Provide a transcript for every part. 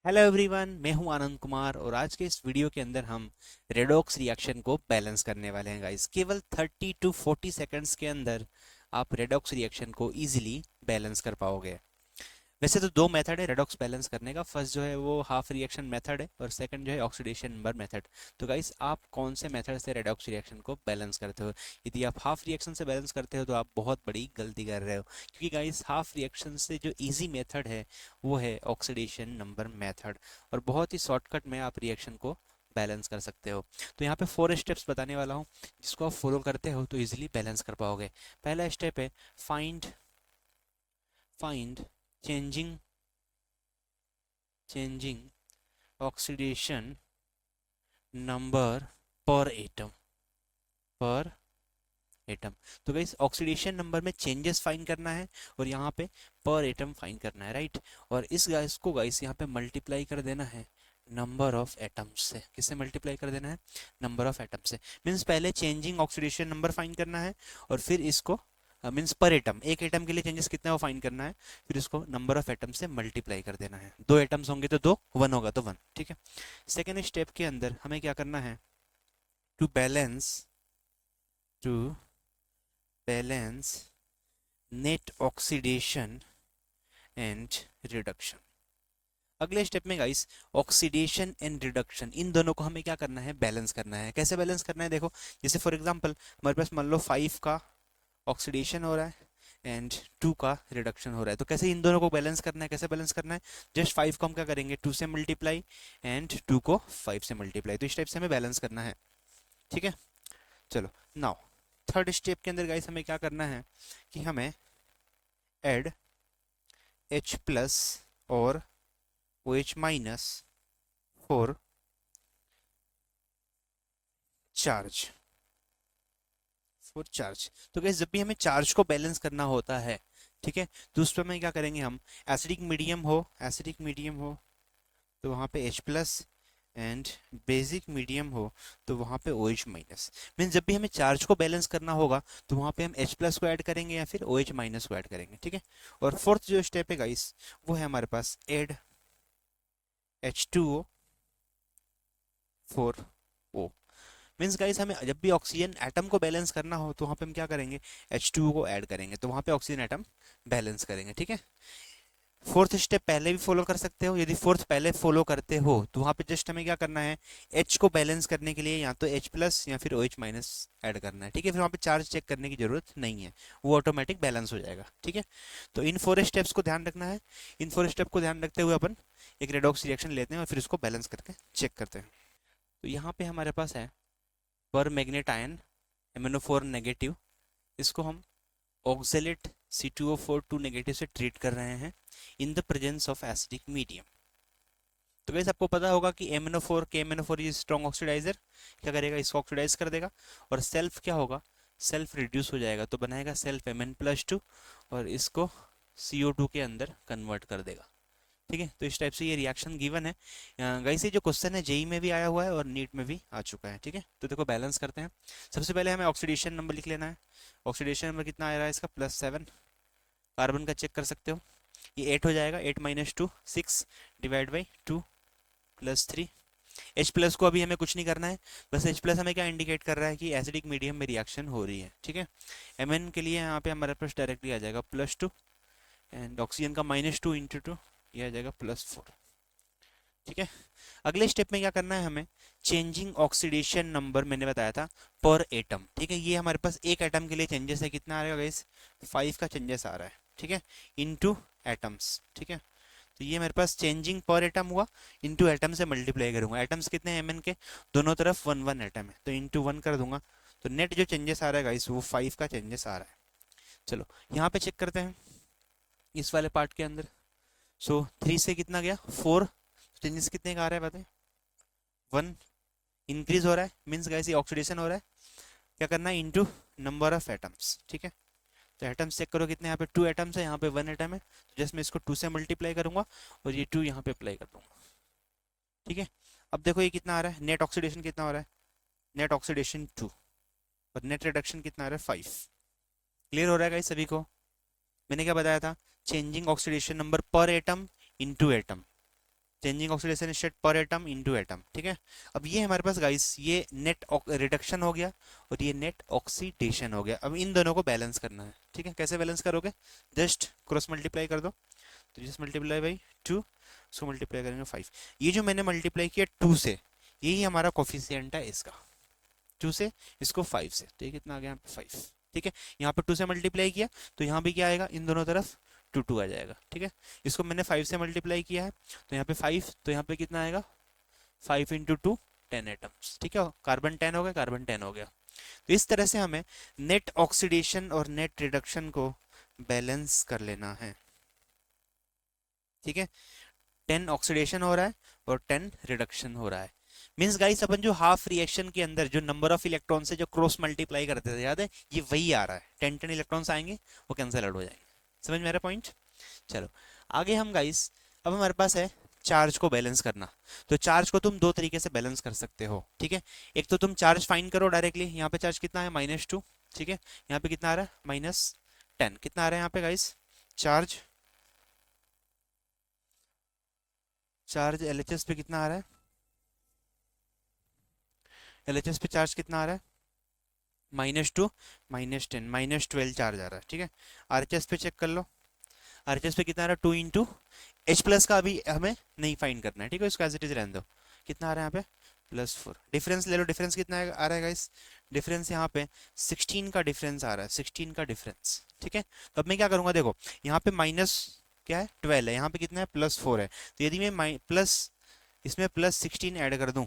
Hello everyone, मैं हूं आनंद कुमार और आज के इस वीडियो के अंदर हम रेडॉक्स रिएक्शन को बैलेंस करने वाले हैं गाइस। केवल 30 टू 40 सेकंड्स के अंदर आप रेडॉक्स रिएक्शन को इजीली बैलेंस कर पाओगे। वैसे तो दो मेथड है रेडॉक्स बैलेंस करने का। फर्स्ट जो है वो हाफ रिएक्शन मेथड है और सेकंड जो है ऑक्सीडेशन नंबर मेथड। तो गाइस, आप कौन से मेथड से रेडॉक्स रिएक्शन को बैलेंस करते हो? यदि आप हाफ रिएक्शन से बैलेंस करते हो तो आप बहुत बड़ी गलती कर रहे हो, क्योंकि गाइस हाफ रिएक्शन से जो इजी मेथड है वो है ऑक्सीडेशन नंबर मेथड, और बहुत ही शॉर्टकट में आप रिएक्शन को बैलेंस कर सकते हो। तो यहाँ पे 4 स्टेप्स बताने वाला हूँ, जिसको आप फॉलो करते हो तो इजीली बैलेंस कर पाओगे। पहला स्टेप है find find changing changing oxidation number पर एटम। तो गाइस, ऑक्सीडेशन नंबर में चेंजेस फाइंड करना है और यहाँ पे पर एटम फाइंड करना है, राइट। और इस गाइस को गाइस यहाँ पे मल्टीप्लाई कर देना है नंबर ऑफ एटम्स से। किससे मल्टीप्लाई कर देना है? नंबर ऑफ एटम से। मीन्स पहले चेंजिंग ऑक्सीडेशन नंबर फाइंड करना है और फिर इसको मीन्स पर एटम, एक एटम के लिए चेंजेस कितना है वो फाइंड करना है, फिर इसको नंबर ऑफ एटम से मल्टीप्लाई कर देना है। दो एटम्स होंगे तो दो, वन होगा तो वन, ठीक है। सेकेंड स्टेप के अंदर हमें क्या करना है? To balance to balance net oxidation and reduction. अगले स्टेप में गाइस, ऑक्सीडेशन एंड रिडक्शन, इन दोनों को हमें क्या करना है? बैलेंस करना है। कैसे बैलेंस करना है? देखो, जैसे फॉर एग्जांपल हमारे पास मान लो 5 का ऑक्सीडेशन हो रहा है एंड 2 का रिडक्शन हो रहा है, तो कैसे इन दोनों को बैलेंस करना है? कैसे बैलेंस करना है? जस्ट 5 को हम क्या करेंगे? 2 से मल्टीप्लाई एंड 2 को 5 से मल्टीप्लाई। तो इस टाइप से हमें बैलेंस करना है, ठीक है। चलो, नाउ थर्ड स्टेप के अंदर गाइस हमें क्या करना है कि हमें ऐड H प्लस और OH minus for charge, for charge. तो गाइस, जब भी हमें चार्ज को बैलेंस करना होता है, ठीक है, तो उस पर में क्या करेंगे हम? एसिडिक मीडियम हो तो वहाँ पे H plus and basic medium हो तो वहाँ पे OH माइनस। मीन्स जब भी हमें चार्ज को बैलेंस करना होगा तो वहाँ पे हम H प्लस को ऐड करेंगे या फिर OH माइनस को ऐड करेंगे, ठीक है। और फोर्थ जो स्टेप है गाइस, वो है हमारे पास add H2O for O। Means guys, हमें जब भी ऑक्सीजन एटम को बैलेंस करना हो तो वहाँ पे हम क्या करेंगे? H2O को ऐड करेंगे, तो वहाँ पे ऑक्सीजन एटम बैलेंस करेंगे, ठीक है। फोर्थ स्टेप पहले भी फॉलो कर सकते हो। यदि फोर्थ पहले फॉलो करते हो तो वहाँ पे जस्ट हमें क्या करना है? H को बैलेंस करने के लिए या तो H प्लस या फिर OH माइनस ऐड करना है, ठीक है। फिर वहाँ पे चार्ज चेक करने की जरूरत नहीं है, वो ऑटोमेटिक बैलेंस हो जाएगा, ठीक है। तो इन 4 स्टेप्स को ध्यान रखना है। इन 4 स्टेप को ध्यान रखते हुए अपन एक रेडॉक्स रिएक्शन लेते हैं और फिर उसको बैलेंस करके चेक करते हैं। तो यहाँ पे हमारे पास है पर मैग्नेट आयन MnO4 नेगेटिव। इसको हम ऑक्जेलेट C2O4 2 नेगेटिव से ट्रीट कर रहे हैं in the presence of acidic medium. तो वैसे आपको पता होगा कि MnO4 के MnO4 इज स्ट्रॉन्ग ऑक्सीडाइजर, क्या करेगा? इसको ऑक्सीडाइज कर देगा और सेल्फ क्या होगा? सेल्फ रिड्यूस हो जाएगा, तो बनाएगा सेल्फ Mn+2 और इसको CO2 के अंदर कन्वर्ट कर देगा, ठीक है। तो इस टाइप से ये रिएक्शन गिवन है। गाइस, ये जो क्वेश्चन है जेई में भी आया हुआ है और नीट में भी आ चुका है, ठीक है। तो देखो, बैलेंस करते हैं। सबसे पहले हमें ऑक्सीडेशन नंबर लिख लेना है। ऑक्सीडेशन नंबर कितना आ रहा है इसका? +7। कार्बन का चेक कर सकते हो, ये 8 हो जाएगा। 8 - 2 6 डिवाइड बाई 2 +3। H प्लस को अभी हमें कुछ नहीं करना है, बस H प्लस हमें क्या इंडिकेट कर रहा है कि एसिडिक मीडियम में रिएक्शन हो रही है, ठीक है। Mn के लिए यहाँ पे हमारे पास डायरेक्टली आ जाएगा +2 एंड ऑक्सीजन का -2 × 2, ये आ जाएगा +4, ठीक है। अगले स्टेप में क्या करना है हमें? चेंजिंग ऑक्सीडेशन नंबर मैंने बताया था पर एटम, ठीक है। ये हमारे पास एक एटम के लिए चेंजेस है, कितना आ रहा है गाइस? 5 का चेंजेस आ रहा है, ठीक है, इनटू एटम्स, ठीक है। तो ये मेरे पास चेंजिंग पर एटम हुआ, इनटू एटम से मल्टीप्लाई करूंगा। एटम्स कितने हैं Mn के? दोनों तरफ 1 1 एटम है, तो इनटू 1 कर दूंगा। तो नेट जो चेंजेस आ रहा है गाइस वो 5 का चेंजेस आ रहा है। चलो, यहाँ पे चेक करते हैं इस वाले पार्ट के अंदर। सो 3 से कितना गया? 4। चेंजेस कितने का आ रहा है बताए? 1 इंक्रीज हो रहा है, मीन्स गाइस ये ऑक्सीडेशन हो रहा है। क्या करना है? इनटू नंबर ऑफ एटम्स, ठीक है। तो एटम्स चेक करो कितने, यहाँ पे 2 एटम्स है, यहाँ पे 1 एटम है, तो जस्ट मैं इसको 2 से मल्टीप्लाई करूंगा और ये 2 यहाँ पे अप्लाई कर दूंगा, ठीक है। अब देखो ये कितना आ रहा है? नेट ऑक्सीडेशन कितना हो रहा है? नेट ऑक्सीडेशन 2 और नेट रिडक्शन कितना आ रहा है? 5। क्लियर हो रहा है गाइस सभी को? मैंने क्या बताया था? चेंजिंग ऑक्सीडेशन नंबर पर atom into atom, changing oxidation state पर एटम इनटू एटम, ठीक है। अब ये हमारे पास गाइस ये नेट रिडक्शन हो गया और ये नेट ऑक्सीडेशन हो गया। अब इन दोनों को बैलेंस करना है, ठीक है। कैसे बैलेंस करोगे, जस्ट क्रॉस मल्टीप्लाई कर दो। तो जस्ट मल्टीप्लाई बाई 2, उसको मल्टीप्लाई करेंगे 5। ये जो मैंने मल्टीप्लाई किया 2 से, यही हमारा कोफिशिएंट है इसका, 2 से इसको 5 से, तो ये कितना आ गया यहाँ पे 5, ठीक है। यहाँ पे 2 से मल्टीप्लाई किया तो यहाँ भी क्या आएगा, इन दोनों तरफ 2 आ जाएगा, ठीक है। इसको मैंने 5 से मल्टीप्लाई किया है तो यहाँ पे 5, तो यहाँ पे कितना आएगा 5 इंटू 2, 10 एटम्स, ठीक है। कार्बन 10 हो गया, कार्बन 10 हो गया। तो इस तरह से हमें नेट ऑक्सीडेशन और नेट रिडक्शन को बैलेंस कर लेना है, ठीक है। 10 ऑक्सीडेशन हो रहा है और 10 रिडक्शन हो रहा है। मीन्स गाइस अपन जो हाफ रिएक्शन के अंदर जो नंबर ऑफ इलेक्ट्रॉन से जो क्रॉस मल्टीप्लाई करते थे, याद है, ये वही आ रहा है। 10 इलेक्ट्रॉन्स आएंगे, वो कैंसिल आउट हो जाएंगे। समझ मेरा पॉइंट। चलो आगे हम गाइस, अब हमारे पास है चार्ज को बैलेंस करना। तो चार्ज को तुम दो तरीके से बैलेंस कर सकते हो, ठीक है। एक तो तुम चार्ज फाइंड करो डायरेक्टली, यहाँ पे चार्ज कितना है -2, ठीक है। यहाँ पे कितना आ रहा है -10, कितना आ रहा है यहाँ पे गाइस चार्ज, चार्ज LHS पे कितना आ रहा है, LHS पे चार्ज कितना आ रहा है -2, -10, -12 चार्ज आ रहा है, ठीक है। RHS पे चेक कर लो, RHS पे कितना आ रहा है 2 इंटू H प्लस का अभी हमें नहीं फाइंड करना है, ठीक है। इसको एज इट इज रहने दो। कितना आ रहा है यहाँ पे +4। डिफरेंस ले लो, डिफरेंस कितना आ रहा है गाइस, डिफरेंस यहाँ पे 16 का डिफरेंस आ रहा है, 16 का डिफरेंस, ठीक है। तो अब मैं क्या करूंगा, देखो यहाँ पे माइनस क्या है 12 है, यहाँ पे कितना है +4 है। तो यदि मैं प्लस इसमें +16 ऐड कर दूं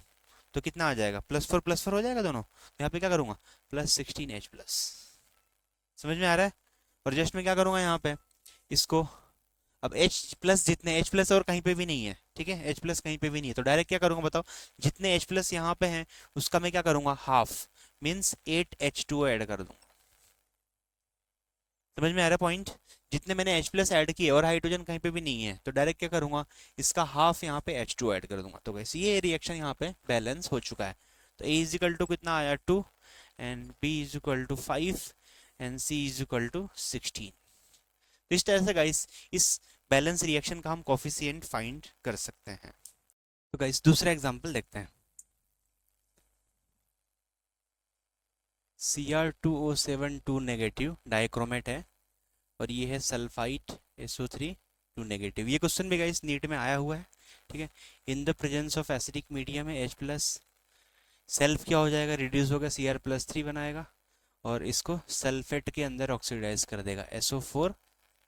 तो कितना आ जाएगा, +4 हो जाएगा दोनों। तो यहाँ पे क्या करूंगा +16H+। समझ में आ रहा है। और जस्ट मैं क्या करूंगा यहाँ पे इसको, अब H+ जितने H+ और कहीं पे भी नहीं है, ठीक है, H+ कहीं पे भी नहीं है, तो डायरेक्ट क्या करूंगा बताओ, जितने H+ यहाँ पे हैं उसका मैं क्या करूंगा हाफ, मीन्स 8H2O ऐड कर दूंगा। समझ में आ रहा है पॉइंट। जितने मैंने H+ ऐड किए और हाइड्रोजन कहीं पे भी नहीं है, तो डायरेक्ट क्या करूंगा इसका हाफ यहाँ पे H2 ऐड कर दूंगा। तो वैसे ये रिएक्शन यहाँ पे बैलेंस हो चुका है। तो A इज इक्वल टू कितना आया 2 and B is equal to 5 and C is equal to 16। तो इस तरह से गाइस इस बैलेंस रिएक्शन का हम कोफिशिएंट फाइंड कर सकते हैं। तो गाइस दूसरा एग्जांपल देखते हैं। Cr2O7 2 नेगेटिव डाइक्रोमेट है और ये है सल्फाइट SO3 2 नेगेटिव। ये क्वेश्चन भी गाइस नीट में आया हुआ है, ठीक है। In the presence of acidic medium में H+ सेल्फ क्या हो जाएगा, रिड्यूस होगा, Cr+3 बनाएगा और इसको सल्फेट के अंदर ऑक्सीडाइज कर देगा SO4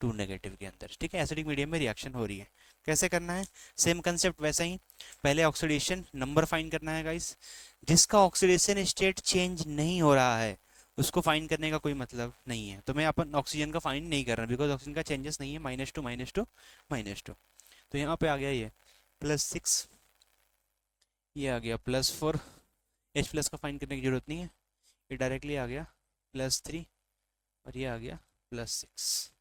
2 नेगेटिव के अंदर, ठीक है। एसिडिक मीडियम में रिएक्शन हो रही है। कैसे करना है, सेम कंसेप्ट वैसा ही। पहले ऑक्सीडेशन नंबर फाइंड करना है गाइस। जिसका ऑक्सीडेशन स्टेट चेंज नहीं हो रहा है उसको फाइंड करने का कोई मतलब नहीं है। तो मैं अपन ऑक्सीजन का फाइंड नहीं कर रहा बिकॉज ऑक्सीजन का चेंजेस नहीं है, -2 -2 -2। तो यहाँ पे आ गया ये +6, ये आ गया +4। H+ का फाइंड करने की जरूरत नहीं है, ये डायरेक्टली आ गया +3 और ये आ गया +6,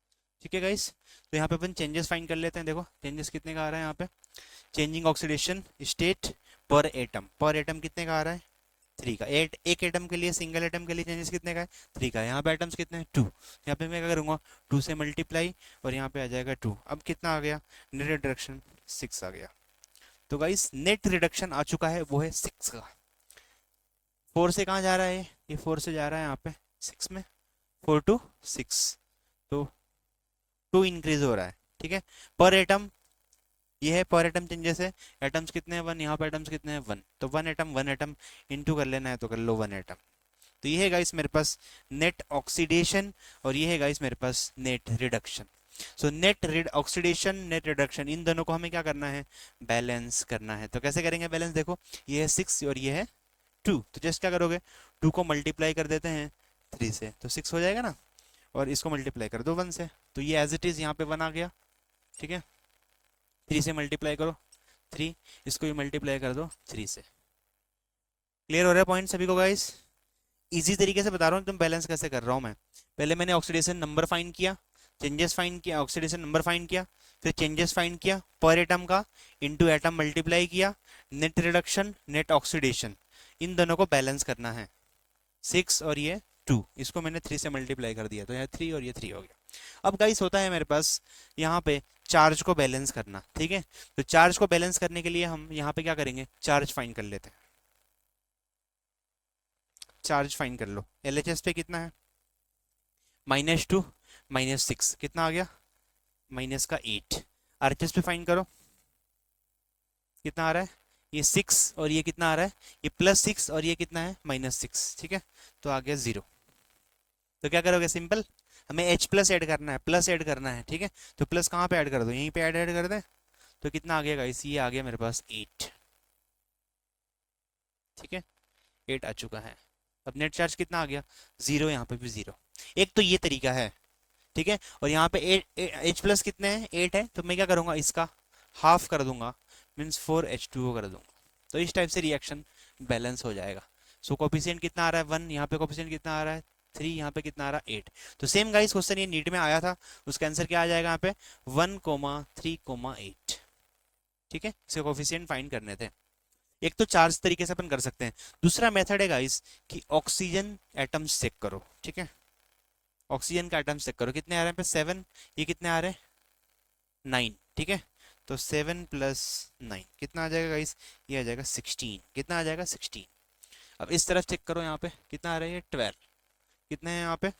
ठीक है गाइस। तो यहाँ पे अपन चेंजेस फाइंड कर लेते हैं। देखो चेंजेस कितने का आ रहा है यहाँ पे, चेंजिंग ऑक्सीडेशन स्टेट पर एटम कितने का आ रहा है 3 का। एक एटम के लिए, सिंगल एटम के लिए चेंजेस कितने का है 3 का। यहाँ पे एटम्स कितने हैं 2। यहाँ पे मैं क्या करूँगा 2 से मल्टीप्लाई और यहाँ पे आ जाएगा 2। अब कितना आ गया नेट रिडक्शन 6 आ गया। तो गाइस नेट रिडक्शन आ चुका है, वो है 6 का। 4 से कहाँ जा रहा है, ये 4 से जा रहा है यहाँ पे 6 में, 4 to 6, तो 2 इंक्रीज हो रहा है, ठीक है। पर एटम, ये है पर एटम चेंजेस है। एटम्स कितने हैं 1, यहाँ पे एटम्स कितने हैं 1, तो 1 एटम इनटू कर लेना है तो कर लो 1 एटम। तो ये है गाइस मेरे पास नेट ऑक्सीडेशन और ये है गाइस मेरे पास net reduction. So net oxidation net reduction, इन दोनों को हमें क्या करना है बैलेंस करना है। तो कैसे करेंगे बैलेंस, देखो ये है 6 और ये है 2, तो जस्ट क्या करोगे 2 को मल्टीप्लाई कर देते हैं 3 से, तो 6 हो जाएगा ना, और इसको मल्टीप्लाई कर दो 1 से, तो ये एज इट इज यहाँ पे 1 आ गया, ठीक है। 3 से मल्टीप्लाई करो 3, इसको भी मल्टीप्लाई कर दो 3 से। क्लियर हो रहा है पॉइंट सभी को गाइस। इजी तरीके से बता रहा हूँ एकदम बैलेंस कैसे कर रहा हूँ मैं। पहले मैंने ऑक्सीडेशन नंबर फाइंड किया, चेंजेस फाइंड किया, ऑक्सीडेशन नंबर फाइंड किया, फिर चेंजेस फाइंड किया पर एटम का, इनटू एटम मल्टीप्लाई किया, नेट रिडक्शन नेट ऑक्सीडेशन, इन दोनों को बैलेंस करना है। 6 और ये 2, इसको मैंने 3 से मल्टीप्लाई कर दिया तो यहाँ 3 और ये 3 हो गया। अब गाइस होता है मेरे पास यहाँ पे चार्ज को बैलेंस करना, ठीक है। तो चार्ज को बैलेंस करने के लिए हम यहाँ पे क्या करेंगे, चार्ज फाइंड कर लेते हैं। चार्ज फाइंड कर लो। एलएचएस पे कितना है, -2 -6, कितना आ गया, माइनस का 8। आरएचएस पे फाइंड करो, कितना आ रहा है, ये 6 और ये कितना आ रहा है, ये +6 और ये कितना है, -6, ठीक है। तो आ गया 0। तो क्या करोगे, सिंपल, हमें H प्लस ऐड करना है, प्लस ऐड करना है, ठीक है। तो प्लस कहाँ पे ऐड कर दो, यहीं पे ऐड ऐड कर दे। तो कितना आ गया गाइस, ये आ गया मेरे पास 8, ठीक है। 8 आ चुका है। अब नेट चार्ज कितना आ गया, 0, यहाँ पे भी 0। एक तो ये तरीका है, ठीक है। और यहाँ पे H प्लस कितने हैं, 8 है, तो मैं क्या करूँगा, इसका हाफ कर दूंगा, मीन्स 4H2O कर दूंगा। तो इस टाइप से रिएक्शन बैलेंस हो जाएगा। सो कोफिशिएंट कितना आ रहा है, 1, यहाँ पे कोफिशिएंट कितना आ रहा है, 3, यहाँ पे कितना आ रहा है, 8। तो सेम गाइस क्वेश्चन ये नीट में आया था, उसका आंसर क्या आ जाएगा यहाँ पे, 1,3,8, ठीक है। इसके कोफिशिएंट फाइंड करने थे। एक तो चार्ज तरीके से अपन कर सकते हैं, दूसरा मेथड है गाइस कि ऑक्सीजन एटम्स चेक करो, ठीक है। ऑक्सीजन का एटम्स चेक करो, कितने आ रहे हैं पे, 7, ये कितने आ रहे हैं, 9, ठीक है। तो 7 + 9 कितना आ जाएगा गाइस, ये आ जाएगा 16, कितना आ जाएगा, 16। अब इस तरफ चेक करो, यहाँ पे कितना आ रहा है, ये 12, कितने हैं यहाँ पे,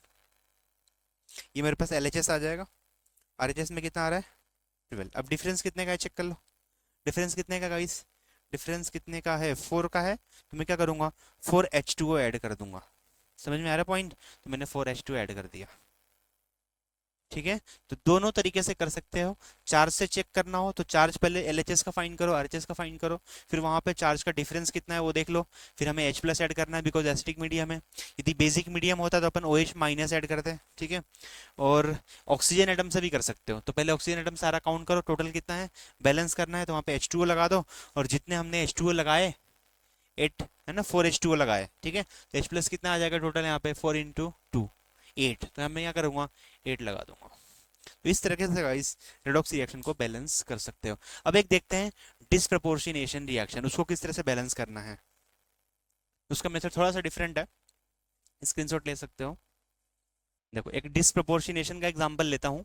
ये मेरे पास एलएचएस आ जाएगा, आरएचएस में कितना आ रहा है, 12। अब डिफरेंस कितने का है, चेक कर लो, डिफरेंस कितने का गाइस, डिफरेंस कितने का है, 4 का है। तो मैं क्या करूंगा, 4H2O ऐड कर दूंगा। समझ में आ रहा है पॉइंट, तो मैंने 4H2 ऐड कर दिया, ठीक है। तो दोनों तरीके से कर सकते हो। चार्ज से चेक करना हो तो चार्ज पहले एलएचएस का फाइंड करो, आरएचएस का फाइंड करो, फिर वहां पे चार्ज का डिफरेंस कितना है वो देख लो, फिर हमें H प्लस ऐड करना है बिकॉज एसिडिक मीडियम है। यदि बेसिक मीडियम होता तो अपन OH माइनस ऐड करते हैं, ठीक है। और ऑक्सीजन एटम से भी कर सकते हो, तो पहले ऑक्सीजन एटम सारा काउंट करो, टोटल कितना है, बैलेंस करना है, तो वहाँ पे H2O लगा दो, और जितने हमने H2O लगाए, 8 है ना, 4H2O लगाए, ठीक है। तो H प्लस कितना आ जाएगा टोटल यहाँ पे, 4 × 2 8, तो मैं क्या करूँगा, 8 लगा दूंगा। तो इस तरीके से गाइस रेडॉक्स रिएक्शन को बैलेंस कर सकते हो। अब एक देखते हैं डिसप्रपोर्शनेशन रिएक्शन, उसको किस तरह से बैलेंस करना है। उसका मेथड थोड़ा सा डिफरेंट है, स्क्रीनशॉट ले सकते हो। देखो एक डिसप्रपोर्शनेशन का एग्जांपल लेता हूँ।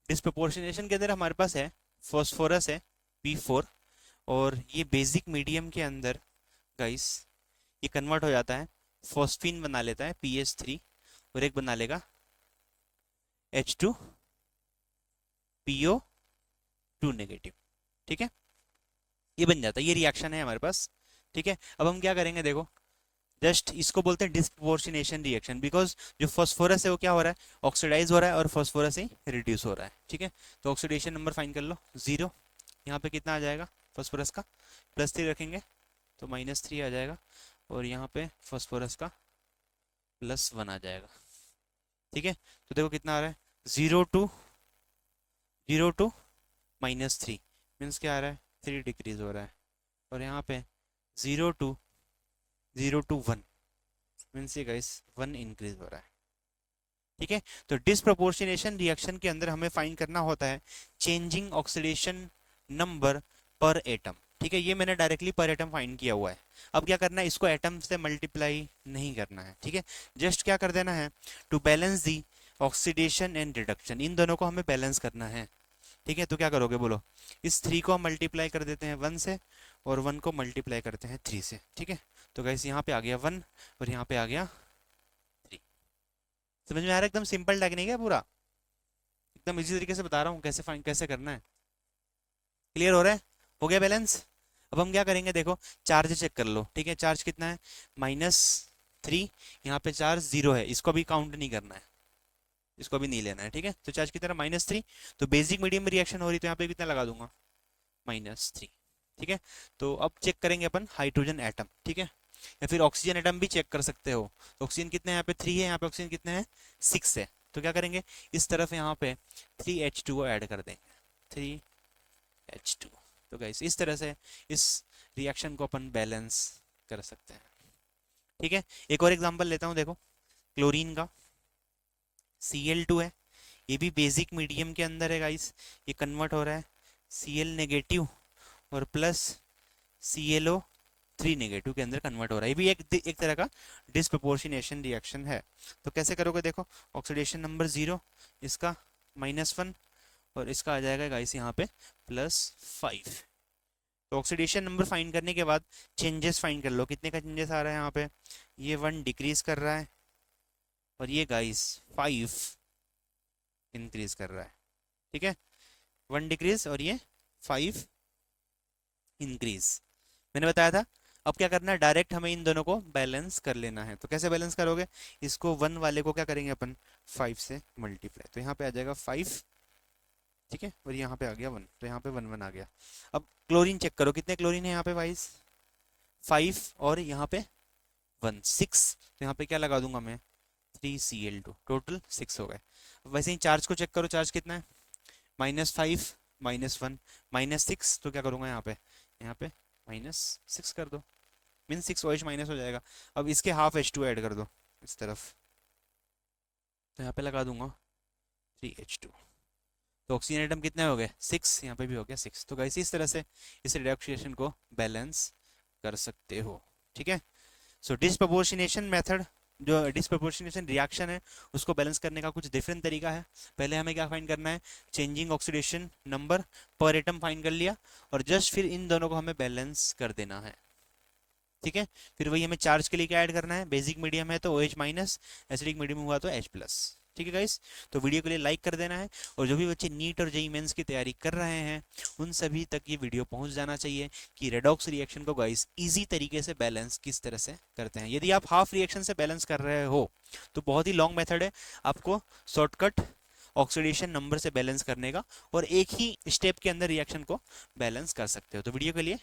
डिसप्रपोर्शनेशन के अंदर हमारे पास है फॉस्फोरस है, P4, और ये बेसिक मीडियम के अंदर गाइस ये कन्वर्ट हो जाता है, फॉस्फीन बना लेता है PH3, और एक बना लेगा H2PO2 नेगेटिव, ठीक है। ये बन जाता है, ये रिएक्शन है हमारे पास, ठीक है। अब हम क्या करेंगे, देखो जस्ट इसको बोलते हैं डिस्प्रोपोर्शनेशन रिएक्शन, बिकॉज जो फॉस्फोरस है वो क्या हो रहा है, ऑक्सीडाइज हो रहा है, और फॉस्फोरस ही रिड्यूस हो रहा है, ठीक है। तो ऑक्सीडेशन नंबर फाइंड कर लो, 0। यहाँ पे कितना आ जाएगा फॉस्फोरस का, +3 रखेंगे तो -3 आ जाएगा, और यहाँ पे फॉस्फोरस का +1 आ जाएगा, ठीक है। तो देखो कितना आ रहा है, 0 to -3, मीन्स क्या आ रहा है, 3 डिक्रीज हो रहा है। और यहाँ पे 0 to 1 मीन्स ये गाइस 1 इंक्रीज हो रहा है, ठीक है। तो डिसप्रोपोर्शनेशन रिएक्शन के अंदर हमें फाइंड करना होता है चेंजिंग ऑक्सीडेशन नंबर पर एटम, ठीक है। ये मैंने डायरेक्टली पर एटम फाइंड किया हुआ है। अब क्या करना है, इसको एटम से मल्टीप्लाई नहीं करना है, ठीक है। जस्ट क्या कर देना है, to balance the oxidation and reduction, इन दोनों को हमें बैलेंस करना है, ठीक है। तो क्या करोगे बोलो, इस 3 को हम मल्टीप्लाई कर देते हैं 1 से, और 1 को मल्टीप्लाई करते हैं 3 से, ठीक है। तो गाइस यहाँ पे आ गया 1, और यहाँ पे आ गया 3। समझ में आ रहा है, एकदम सिंपल टेक्निक है पूरा, एकदम इजी तरीके से बता रहा हूँ कैसे फाइंड कैसे करना है। क्लियर हो रहा है, हो गया बैलेंस। अब हम क्या करेंगे, देखो चार्ज चेक कर लो, ठीक है। चार्ज कितना है, -3, यहाँ पे चार्ज 0 है, इसको भी काउंट नहीं करना है, इसको भी नहीं लेना है, ठीक है। तो चार्ज कितना, -3, तो बेसिक मीडियम में रिएक्शन हो रही, तो यहाँ पे कितना लगा दूंगा, -3, ठीक है। तो अब चेक करेंगे अपन हाइड्रोजन एटम, ठीक है, या फिर ऑक्सीजन एटम भी चेक कर सकते हो। तो ऑक्सीजन कितने हैं, यहाँ पे 3 है, यहाँ पे ऑक्सीजन कितने हैं, 6 है। तो क्या करेंगे, इस तरफ यहाँ पे 3H2O ऐड कर देंगे, 3H2। तो गाइस इस तरह से इस रिएक्शन को अपन बैलेंस कर सकते हैं, ठीक है। एक और एग्जांपल लेता हूँ, देखो क्लोरीन का Cl2 है, ये भी बेसिक मीडियम के अंदर है गाइस, ये कन्वर्ट हो रहा है Cl नेगेटिव और प्लस ClO 3 नेगेटिव के अंदर कन्वर्ट हो रहा है। ये भी एक तरह का डिसप्रपोर्शनेशन रिएक्शन है। तो कैसे करोगे, देखो ऑक्सीडेशन नंबर 0, इसका -1 और इसका आ जाएगा गाइस यहाँ पे +5। तो ऑक्सीडेशन नंबर फाइंड करने के बाद चेंजेस फाइंड कर लो, कितने का चेंजेस आ रहा है यहाँ पे, ये 1 डिक्रीज कर रहा है और ये गाइस 5 इंक्रीज कर रहा है। ठीक है, 1 डिक्रीज और ये 5 इंक्रीज, मैंने बताया था। अब क्या करना है, डायरेक्ट हमें इन दोनों को बैलेंस कर लेना है। तो कैसे बैलेंस करोगे, इसको 1 वाले को क्या करेंगे अपन, 5 से मल्टीप्लाई, तो यहाँ पे आ जाएगा 5। ठीक है, और यहाँ पे आ गया 1, तो यहाँ पे 1 1 आ गया। अब क्लोरीन चेक करो, कितने क्लोरीन है यहाँ पे वाइस, 5 और यहाँ पे 1 6, तो यहाँ पे क्या लगा दूंगा मैं, 3Cl2, टोटल 6 हो गए। वैसे ही चार्ज को चेक करो, चार्ज कितना है, -5 -1 -6, तो क्या करूँगा यहाँ पे -6 कर दो, मीन 6 OH माइनस हो जाएगा। अब इसके हाफ H2 ऐड कर दो इस तरफ, तो यहाँ पे लगा दूंगा 3H2। तो ऑक्सीजन एटम कितने हो गए, 6, यहाँ पे भी हो गया 6। तो गाइस इस तरह से इस रिडक्शन को बैलेंस कर सकते हो। ठीक है, सो डिस्प्रपोर्शनेशन मेथड, जो डिस्प्रपोर्शनेशन रिएक्शन है उसको बैलेंस करने का कुछ डिफरेंट तरीका है। पहले हमें क्या फाइंड करना है, चेंजिंग ऑक्सीडेशन नंबर पर एटम फाइंड कर लिया और जस्ट फिर इन दोनों को हमें बैलेंस कर देना है। ठीक है, फिर वही हमें चार्ज के लिए क्या ऐड करना है, बेसिक मीडियम है तो OH माइनस, एसिडिक मीडियम हुआ तो H प्लस। ठीक है गाइस, तो वीडियो के लिए लाइक कर देना है, और जो भी बच्चे नीट और जेईई मेंस की तैयारी कर रहे हैं उन सभी तक ये वीडियो पहुंच जाना चाहिए कि रेडॉक्स रिएक्शन को गाइस इजी तरीके से बैलेंस किस तरह से करते हैं। यदि आप हाफ रिएक्शन से बैलेंस कर रहे हो तो बहुत ही लॉन्ग मेथड है, आपको शॉर्टकट ऑक्सीडेशन नंबर से बैलेंस करने का, और एक ही स्टेप के अंदर रिएक्शन को बैलेंस कर सकते हो। तो वीडियो के लिए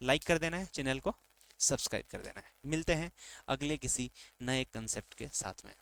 लाइक कर देना है, चैनल को सब्सक्राइब कर देना है। मिलते हैं अगले किसी नए कंसेप्ट के साथ में।